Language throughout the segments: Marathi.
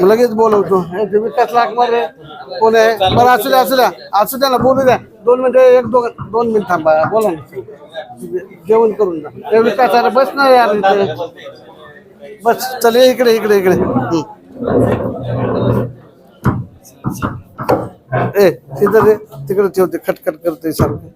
लगेच बोलवतो. हे विकास लाखमार कोण आहे? बरं असू द्या असू द्या ना, बोलू द्या. 2 मिनिटं 2 मिनिट थांबा, बोला ना. जेवण करून जा. हे विकास अरे बस ना यार इथे. बस चल इकडे. ए तिथं रे, तिकडे ठेवते, खटखट करते सारखं.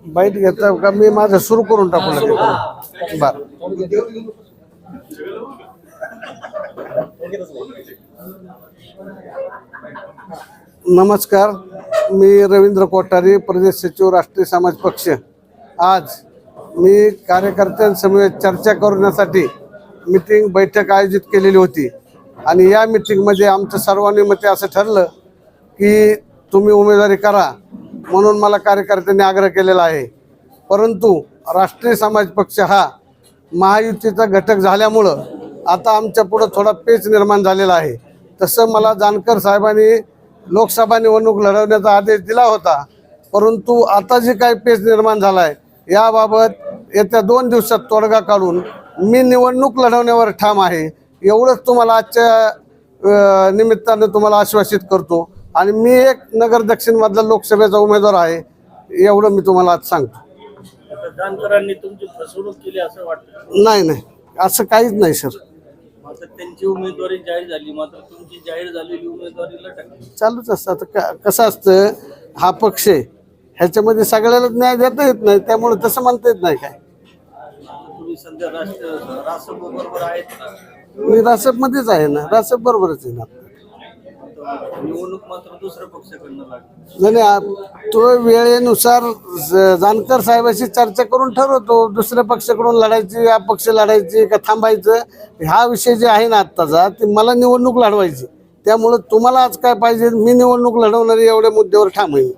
बाईट घेता का? मी माझं सुरू करून टाकू लागेल. बर नमस्कार, मी रवींद्र कोठारी, प्रदेश सचिव, राष्ट्रीय समाज पक्ष. आज मी कार्यकर्त्यांसमवेत चर्चा करण्यासाठी बैठक आयोजित केलेली होती आणि या मीटिंगमध्ये आमचं सर्वांनी मते असं ठरलं की तुम्ही उमेदवारी करा म्हणून मला कार्यकर्त्यांनी आग्रह केलेला आहे. परंतु राष्ट्रीय समाज पक्ष हा महायुतीचा घटक झाल्यामुळं आता आमच्या पुढं थोडा पेच निर्माण झालेला आहे. तसं मला जानकर साहेबांनी लोकसभा निवडणूक लढवण्याचा आदेश दिला होता, परंतु आता जे काही पेच निर्माण झाला आहे याबाबत येत्या 2 दिवसात तोडगा काढून मी निवडणूक लढवण्यावर ठाम आहे. एवढंच तुम्हाला आजच्या निमित्तानं तुम्हाला आश्वासित करतो आणि मी एक नगर दक्षिणमधला लोकसभेचा उमेदवार आहे, एवढं मी तुम्हाला आज सांगतो. जानकरांनी तुमची फसवणूक केली असं वाटतं? नाही, असं काहीच नाही सर. मात्र त्यांची उमेदवारी जाहीर झाली, मात्र तुमची जाहीर झालेली उमेदवारीला टाकली. चालूच असतं. आता कसं असतं, हा पक्ष आहे, ह्याच्यामध्ये सगळ्याला न्याय देता येत नाही, त्यामुळे तसं म्हणता येत नाही. काय तुम्ही सध्या रासप बरोबर आहेत ना? मी रासपमध्येच आहे ना, रासप बरोबरच आहे ना. निवडणूक मात्र दुसऱ्या पक्षाकडनं लागली. नाही, तो वेळेनुसार जानकर साहेबांशी चर्चा करून ठरवतो दुसऱ्या पक्षाकडून लढायची, या पक्ष लढायची का थांबायचं. हा विषय जे आहे ना आत्ताचा, ते मला निवडणूक लढवायची. त्यामुळे तुम्हाला आज काय पाहिजे, मी निवडणूक लढवणारी एवढ्या मुद्द्यावर ठाम आहे.